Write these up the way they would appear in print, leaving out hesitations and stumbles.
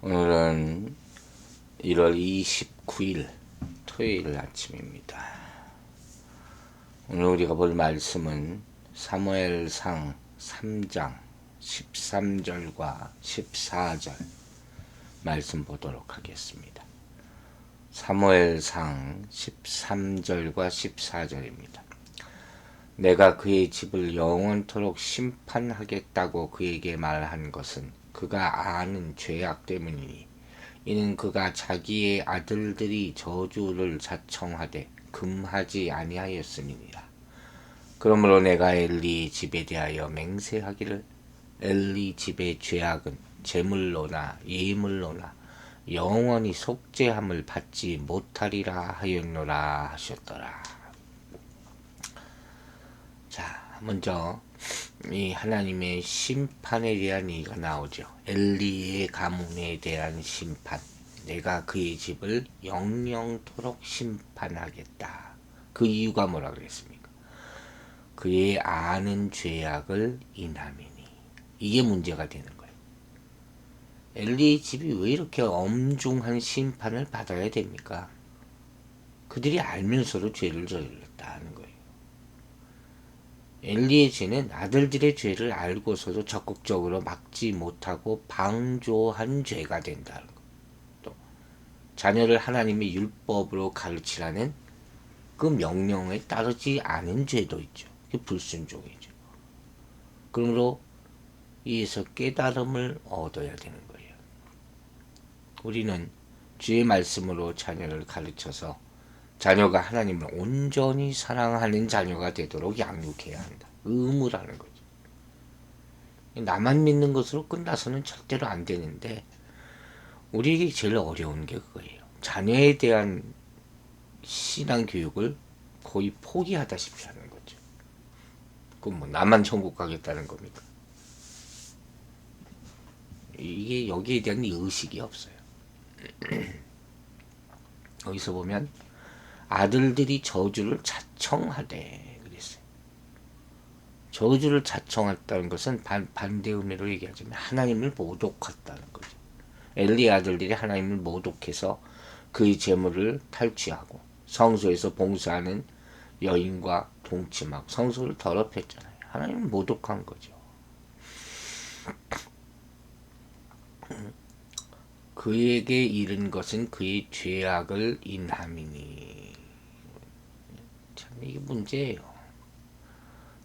오늘은 1월 29일 토요일 아침입니다. 오늘 우리가 볼 말씀은 사무엘상 3장 13절과 14절 말씀 보도록 하겠습니다. 사무엘상 13절과 14절입니다. 내가 그의 집을 영원토록 심판하겠다고 그에게 말한 것은 그가 아는 죄악 때문이니 이는 그가 자기의 아들들이 저주를 자청하되 금하지 아니하였음이니라. 그러므로 내가 엘리 집에 대하여 맹세하기를 엘리 집의 죄악은 제물로나 예물로나 영원히 속죄함을 받지 못하리라 하였노라 하셨더라. 자, 먼저 이 하나님의 심판에 대한 얘기가 나오죠. 엘리의 가문에 대한 심판. 내가 그의 집을 영영토록 심판하겠다. 그 이유가 뭐라 그랬습니까? 그의 아는 죄악을 인함이니. 이게 문제가 되는 거예요. 엘리의 집이 왜 이렇게 엄중한 심판을 받아야 됩니까? 그들이 알면서도 죄를 저질렀다는 거예요. 엘리의 죄는 아들들의 죄를 알고서도 적극적으로 막지 못하고 방조한 죄가 된다는 것. 또 자녀를 하나님의 율법으로 가르치라는 그 명령에 따르지 않은 죄도 있죠. 그게 불순종이죠. 그러므로 이에서 깨달음을 얻어야 되는 거예요. 우리는 주의 말씀으로 자녀를 가르쳐서 자녀가 하나님을 온전히 사랑하는 자녀가 되도록 양육해야 한다. 의무라는 거죠. 나만 믿는 것으로 끝나서는 절대로 안 되는데 우리에게 제일 어려운 게 그거예요. 자녀에 대한 신앙 교육을 거의 포기하다시피 하는 거죠. 그럼 뭐 나만 천국 가겠다는 겁니까? 이게 여기에 대한 의식이 없어요. 여기서 보면 아들들이 저주를 자청하되 그랬어요. 저주를 자청했다는 것은 반대 의미로 얘기하자면 하나님을 모독했다는 거죠. 엘리의 아들들이 하나님을 모독해서 그의 재물을 탈취하고 성소에서 봉사하는 여인과 동침하고 성소를 더럽혔잖아요. 하나님을 모독한 거죠. 그에게 이른 것은 그의 죄악을 인함이니. 참 이게 문제예요.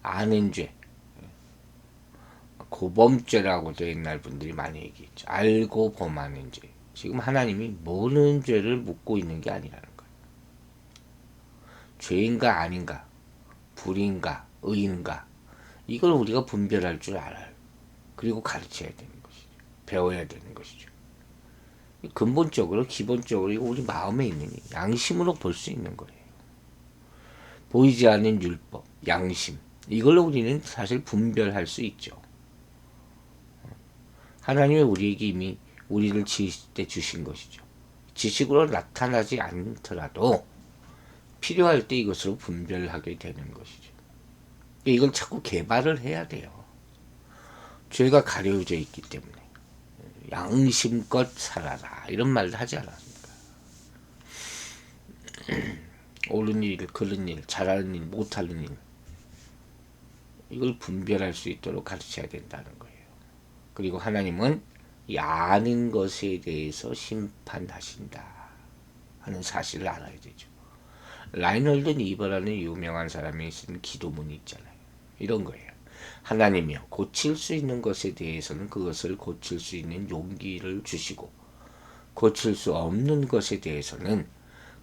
아는 죄, 고범죄라고도 옛날 분들이 많이 얘기했죠. 알고 범하는 죄. 지금 하나님이 모르는 죄를 묻고 있는 게 아니라는 거예요. 죄인가 아닌가, 불인가, 의인가, 이걸 우리가 분별할 줄 알아요. 그리고 가르쳐야 되는 것이죠. 배워야 되는 것이죠. 근본적으로 기본적으로 이거 우리 마음에 있는 양심으로 볼 수 있는 거예요. 보이지 않는 율법, 양심, 이걸로 우리는 사실 분별할 수 있죠. 하나님이 우리에게 이미 우리를 지으실 때 주신 것이죠. 지식으로 나타나지 않더라도 필요할 때 이것으로 분별하게 되는 것이죠. 이걸 자꾸 개발을 해야 돼요. 죄가 가려져 있기 때문에. 양심껏 살아라 이런 말도 하지 않았습니까? 옳은 일, 그른 일, 잘하는 일, 못하는 일, 이걸 분별할 수 있도록 가르쳐야 된다는 거예요. 그리고 하나님은 이 아는 것에 대해서 심판하신다 하는 사실을 알아야 되죠. 라이널드 니버라는 유명한 사람이 쓴 기도문이 있잖아요. 이런 거예요. 하나님이여 고칠 수 있는 것에 대해서는 그것을 고칠 수 있는 용기를 주시고 고칠 수 없는 것에 대해서는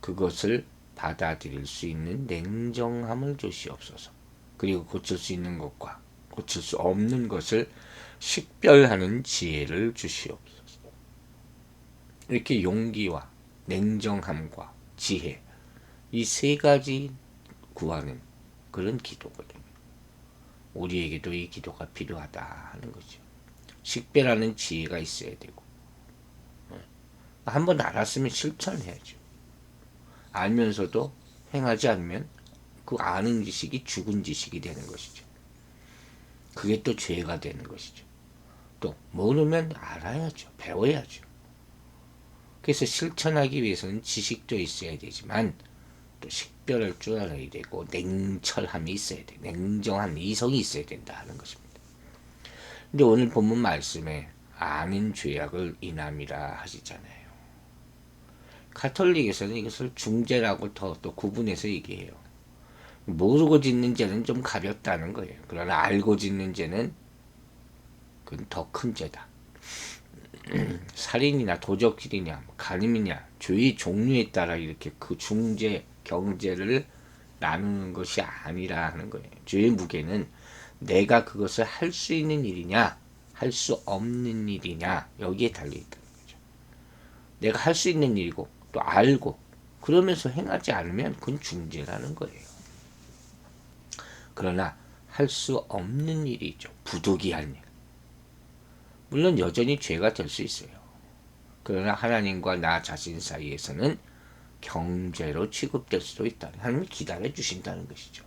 그것을 받아들일 수 있는 냉정함을 주시옵소서. 그리고 고칠 수 있는 것과 고칠 수 없는 것을 식별하는 지혜를 주시옵소서. 이렇게 용기와 냉정함과 지혜, 이 세 가지 구하는 그런 기도거든요. 우리에게도 이 기도가 필요하다 하는 거죠. 식별하는 지혜가 있어야 되고, 한번 알았으면 실천해야죠. 알면서도 행하지 않으면 그 아는 지식이 죽은 지식이 되는 것이죠. 그게 또 죄가 되는 것이죠. 또 모르면 알아야죠. 배워야죠. 그래서 실천하기 위해서는 지식도 있어야 되지만 또 식별할 줄 알아야 되고 냉철함이 있어야 돼. 냉정한 이성이 있어야 된다 하는 것입니다. 근데 오늘 본문 말씀에 아는 죄악을 인함이라 하시잖아요. 가톨릭에서는 이것을 중죄라고 또 구분해서 얘기해요. 모르고 짓는 죄는 좀 가볍다는 거예요. 그러나 알고 짓는 죄는 그건 더 큰 죄다. 살인이나 도적질이냐 간음이냐 죄의 종류에 따라 이렇게 그 중죄 경제를 나누는 것이 아니라 하는 거예요. 죄의 무게는 내가 그것을 할 수 있는 일이냐 할 수 없는 일이냐 여기에 달려있다는 거죠. 내가 할 수 있는 일이고 또 알고 그러면서 행하지 않으면 그건 중죄라는 거예요. 그러나 할 수 없는 일이죠. 부득이한 일. 물론 여전히 죄가 될 수 있어요. 그러나 하나님과 나 자신 사이에서는 경죄로 취급될 수도 있다. 하나님이 기다려 주신다는 것이죠.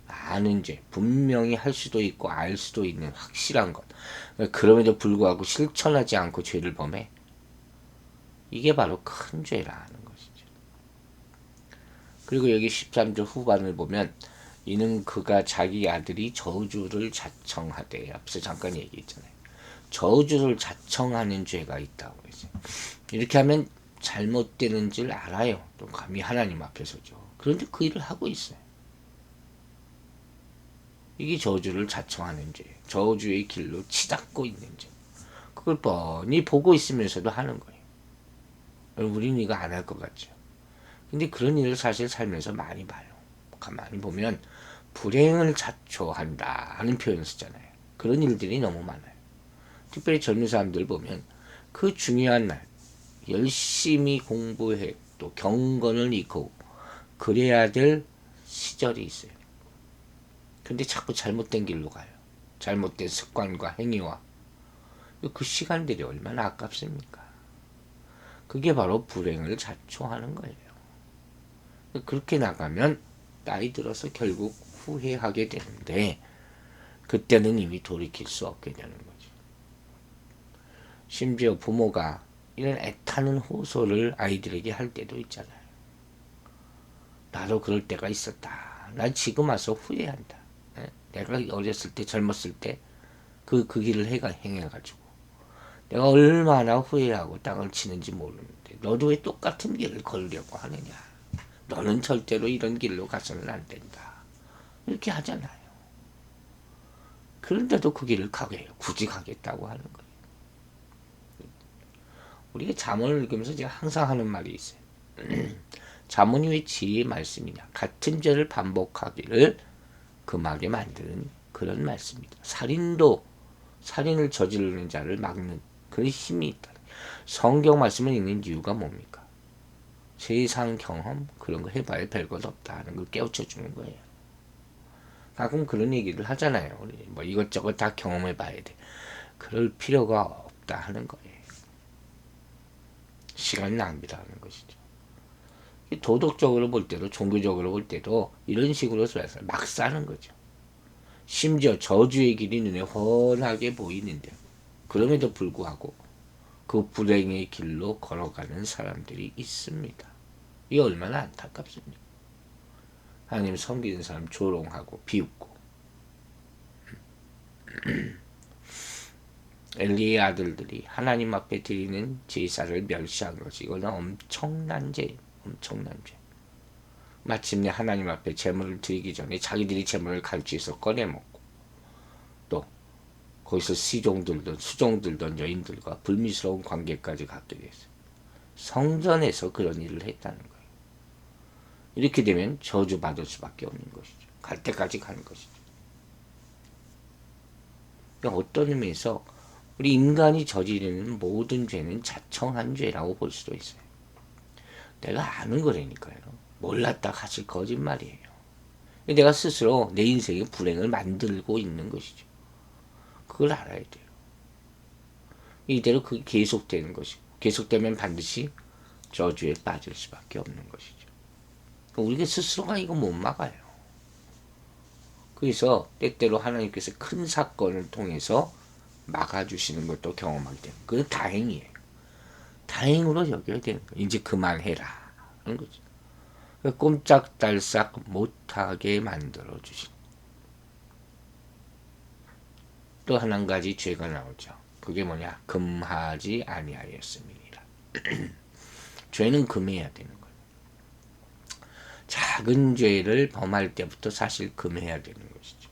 아는 죄, 분명히 할 수도 있고 알 수도 있는 확실한 것. 그럼에도 불구하고 실천하지 않고 죄를 범해. 이게 바로 큰 죄라는 것이죠. 그리고 여기 13절 후반을 보면 이는 그가 자기 아들이 저주를 자청하되 앞서 잠깐 얘기했잖아요. 저주를 자청하는 죄가 있다고 해서 이렇게 하면 잘못되는 줄 알아요. 또 감히 하나님 앞에서죠. 그런데 그 일을 하고 있어요. 이게 저주를 자청하는 죄예요. 저주의 길로 치닫고 있는 죄. 그걸 뻔히 보고 있으면서도 하는 거예요. 우리는 이거 안 할 것 같죠. 근데 그런 일을 사실 살면서 많이 봐요. 가만히 보면 불행을 자초한다 하는 표현을 쓰잖아요. 그런 일들이 너무 많아요. 특별히 젊은 사람들 보면 그 중요한 날 열심히 공부해 또 경건을 익히고 그래야 될 시절이 있어요. 근데 자꾸 잘못된 길로 가요. 잘못된 습관과 행위와 그 시간들이 얼마나 아깝습니까? 그게 바로 불행을 자초하는 거예요. 그렇게 나가면 나이 들어서 결국 후회하게 되는데 그때는 이미 돌이킬 수 없게 되는 거죠. 심지어 부모가 이런 애타는 호소를 아이들에게 할 때도 있잖아요. 나도 그럴 때가 있었다. 난 지금 와서 후회한다. 내가 어렸을 때 젊었을 때 그 길을 행해가지고 내가 얼마나 후회하고 땅을 치는지 모르는데 너도 왜 똑같은 길을 걸으려고 하느냐. 너는 절대로 이런 길로 가서는 안 된다. 이렇게 하잖아요. 그런데도 그 길을 가게요. 굳이 가겠다고 하는 거예요. 우리가 잠언을 읽으면서 제가 항상 하는 말이 있어요. 잠언이 왜 지혜의 말씀이냐. 같은 죄를 반복하기를 금하게 만드는 그런 말씀입니다. 살인을 저지르는 자를 막는 그런 힘이 있다. 성경 말씀을 읽는 이유가 뭡니까? 세상 경험 그런 거 해봐야 별것 없다 하는 걸 깨우쳐 주는 거예요. 가끔 그런 얘기를 하잖아요. 뭐 이것저것 다 경험해 봐야 돼. 그럴 필요가 없다 하는 거예요. 시간 낭비라는 것이죠. 도덕적으로 볼 때도 종교적으로 볼 때도 이런 식으로 막 사는 거죠. 심지어 저주의 길이 눈에 훤하게 보이는데 그럼에도 불구하고 그 불행의 길로 걸어가는 사람들이 있습니다. 이게 얼마나 안타깝습니까? 하나님 섬기는 사람 조롱하고 비웃고 엘리의 아들들이 하나님 앞에 드리는 제사를 멸시한 것이 이거는 엄청난 죄. 마침내 하나님 앞에 제물을 드리기 전에 자기들이 제물을 갈취해서 꺼내먹고 또 거기서 수종들던 여인들과 불미스러운 관계까지 갖게 됐어요. 성전에서 그런 일을 했다는 거예요. 이렇게 되면 저주받을 수밖에 없는 것이죠. 갈 때까지 가는 것이죠. 그러니까 어떤 의미에서 우리 인간이 저지르는 모든 죄는 자청한 죄라고 볼 수도 있어요. 내가 아는 거라니까요. 몰랐다 사실 거짓말이에요. 내가 스스로 내 인생에 불행을 만들고 있는 것이죠. 그걸 알아야 돼요. 이대로 그게 계속되는 것이고 계속되면 반드시 저주에 빠질 수밖에 없는 것이죠. 우리가 스스로가 이거 못 막아요. 그래서 때때로 하나님께서 큰 사건을 통해서 막아주시는 것도 경험하게 되는 그건 다행이에요. 다행으로 여겨야 되는 거예요. 이제 그만해라 하는 거죠. 꼼짝달싹 못하게 만들어주신. 또 한 가지 죄가 나오죠. 그게 뭐냐? 금하지 아니하였음이니라. 죄는 금해야 되는 거예요. 작은 죄를 범할 때부터 사실 금해야 되는 것이죠.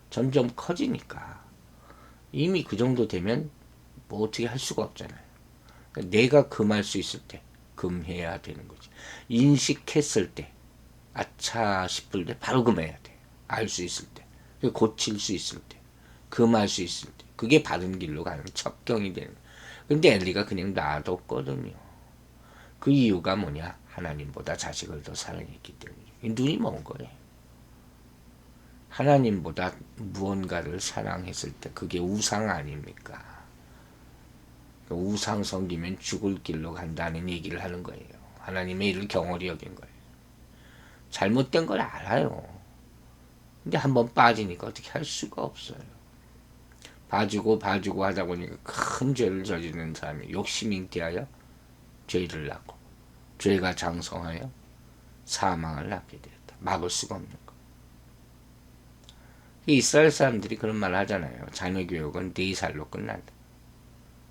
점점 커지니까 이미 그 정도 되면 뭐 어떻게 할 수가 없잖아요. 내가 금할 수 있을 때 금해야 되는 거지. 인식했을 때 아차 싶을 때 바로 금해야 돼. 알 수 있을 때, 고칠 수 있을 때, 금할 수 있을 때, 그게 바른 길로 가는 첩경이 되는. 근데 엘리가 그냥 놔뒀거든요. 그 이유가 뭐냐? 하나님보다 자식을 더 사랑했기 때문에. 눈이 먼 거예요. 하나님보다 무언가를 사랑했을 때 그게 우상 아닙니까? 우상 섬기면 죽을 길로 간다는 얘기를 하는 거예요. 하나님의 일을 경홀히 여긴 거예요. 잘못된 걸 알아요. 근데 한번 빠지니까 어떻게 할 수가 없어요. 봐주고 하다 보니까 큰 죄를 저지르는 사람이 욕심 잉태하여 죄를 낳고 죄가 장성하여 사망을 낳게 되었다. 막을 수가 없는 거. 이스라엘 사람들이 그런 말 하잖아요. 자녀 교육은 4살로 끝난다.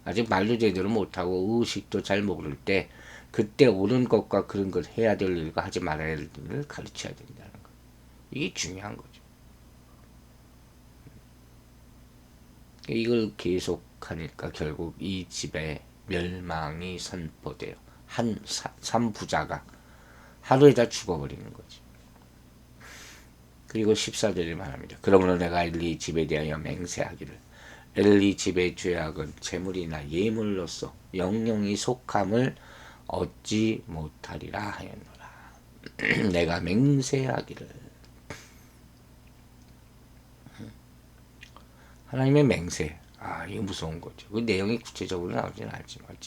아직 말도 제대로 못하고 의식도 잘 모를 때 그때 옳은 것과 그런 걸 해야 될 일과 하지 말아야 될 일을 가르쳐야 된다는 거. 이게 중요한 거죠. 이걸 계속하니까 결국 이 집에 멸망이 선포돼요. 한 3부자가 하루에 다 죽어버리는 거지. 그리고 14절에 말합니다. 그러므로 내가 엘리 집에 대하여 맹세하기를 엘리 집의 죄악은 재물이나 예물로서 영영이 속함을 얻지 못하리라 하였노라. 내가 맹세하기를. 하나님의 맹세. 이거 무서운 거죠. 그 내용이 구체적으로 나오진 않지만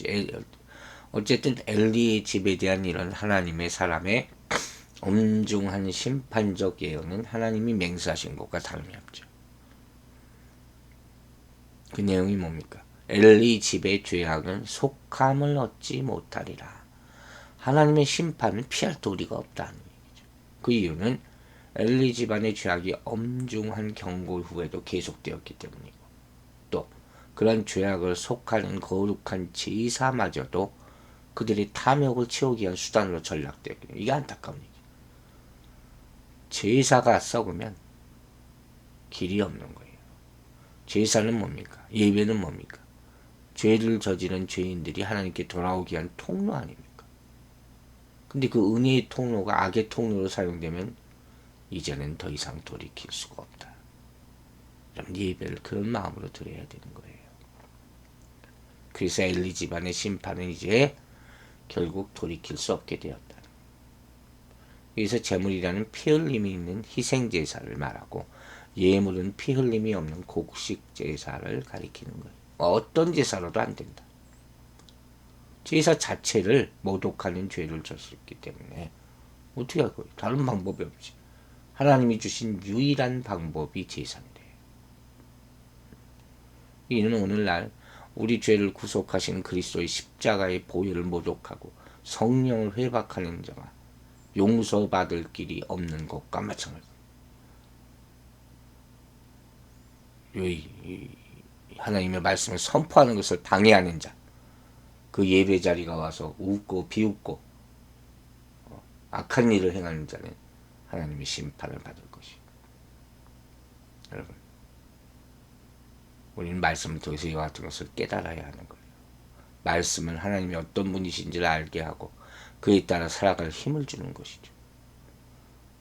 어쨌든 엘리의 집에 대한 이런 하나님의 사람의 엄중한 심판적 예언은 하나님이 맹세하신 것과 다름이 없죠. 그 내용이 뭡니까? 엘리 집의 죄악은 속함을 얻지 못하리라. 하나님의 심판은 피할 도리가 없다는 얘기죠. 그 이유는 엘리 집안의 죄악이 엄중한 경고 후에도 계속되었기 때문이고, 또 그런 죄악을 속하는 거룩한 제사마저도 그들의 탐욕을 채우기 위한 수단으로 전락되었기 때문에 이게 안타까운 얘기죠. 제사가 썩으면 길이 없는 거예요. 제사는 뭡니까? 예배는 뭡니까? 죄를 저지른 죄인들이 하나님께 돌아오기 위한 통로 아닙니까? 근데 그 은혜의 통로가 악의 통로로 사용되면 이제는 더 이상 돌이킬 수가 없다. 그럼 예배를 그런 마음으로 드려야 되는 거예요. 그래서 엘리 집안의 심판은 이제 결국 돌이킬 수 없게 되었다. 여기서 제물이라는 피 흘림이 있는 희생 제사를 말하고 예물은 피 흘림이 없는 곡식 제사를 가리키는 거예요. 어떤 제사로도 안 된다. 제사 자체를 모독하는 죄를 졌었기 때문에 어떻게 할 거예요? 다른 방법이 없지. 하나님이 주신 유일한 방법이 제사인데, 이는 오늘날 우리 죄를 구속하신 그리스도의 십자가의 보혈을 모독하고 성령을 회박하는 자가 용서받을 길이 없는 것과 마찬가지입니다. 하나님의 말씀을 선포하는 것을 방해하는 자, 그 예배 자리가 와서 웃고 비웃고 악한 일을 행하는 자는 하나님의 심판을 받을 것이에요. 여러분, 우리는 말씀을 통해서 이와 같은 것을 깨달아야 하는 거예요. 말씀은 하나님이 어떤 분이신지를 알게 하고 그에 따라 살아갈 힘을 주는 것이죠.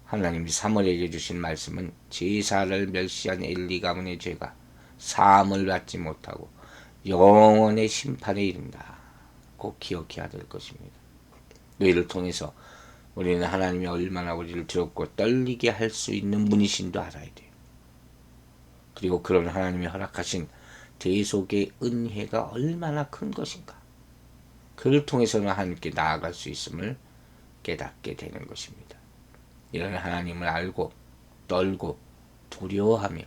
하나님이 사무엘에게 주신 말씀은 제사를 멸시한 엘리 가문의 죄가 사함을 받지 못하고 영원의 심판에 이른다. 꼭 기억해야 될 것입니다. 너희를 통해서 우리는 하나님이 얼마나 우리를 두렵고 떨리게 할 수 있는 분이신도 알아야 돼요. 그리고 그런 하나님이 허락하신 대속의 은혜가 얼마나 큰 것인가. 그를 통해서는 하나님께 나아갈 수 있음을 깨닫게 되는 것입니다. 이런 하나님을 알고 떨고 두려워하며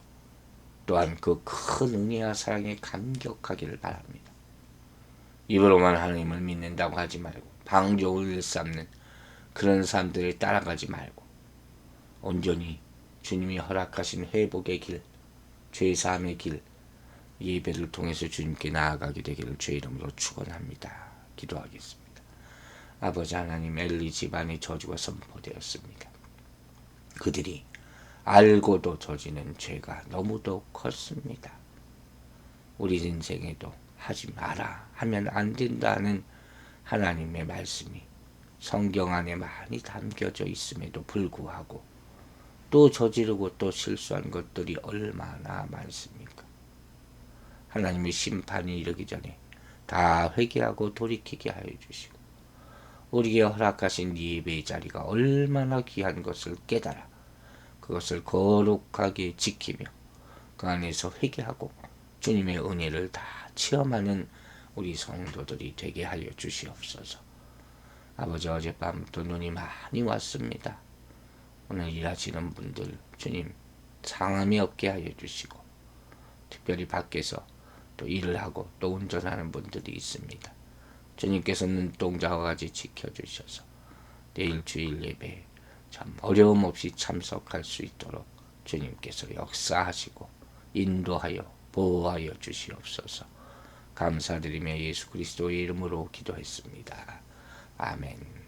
또한 그 큰 은혜와 사랑에 감격하기를 바랍니다. 입으로만 하나님을 믿는다고 하지 말고 방종을 일삼는 그런 사람들을 따라가지 말고 온전히 주님이 허락하신 회복의 길, 죄사함의 길, 예배를 통해서 주님께 나아가게 되기를 주의 이름으로 축원합니다. 기도하겠습니다. 아버지 하나님, 엘리 집안의 저주가 선포되었습니다. 그들이 알고도 저지른 죄가 너무도 컸습니다. 우리 인생에도 하지 마라, 하면 안 된다는 하나님의 말씀이 성경 안에 많이 담겨져 있음에도 불구하고 또 저지르고 또 실수한 것들이 얼마나 많습니까? 하나님의 심판이 이르기 전에 다 회개하고 돌이키게 하여 주시고 우리에게 허락하신 예배의 자리가 얼마나 귀한 것을 깨달아 그것을 거룩하게 지키며 그 안에서 회개하고 주님의 은혜를 다 체험하는 우리 성도들이 되게 하여 주시옵소서. 아버지, 어젯밤부터 눈이 많이 왔습니다. 오늘 일하시는 분들 주님 상함이 없게 하여 주시고 특별히 밖에서 또 일을 하고 또 운전하는 분들이 있습니다. 주님께서 눈동자와 같이 지켜주셔서 내일 주일 예배에 참 어려움 없이 참석할 수 있도록 주님께서 역사하시고 인도하여 보호하여 주시옵소서. 감사드리며 예수 그리스도의 이름으로 기도했습니다. 아멘.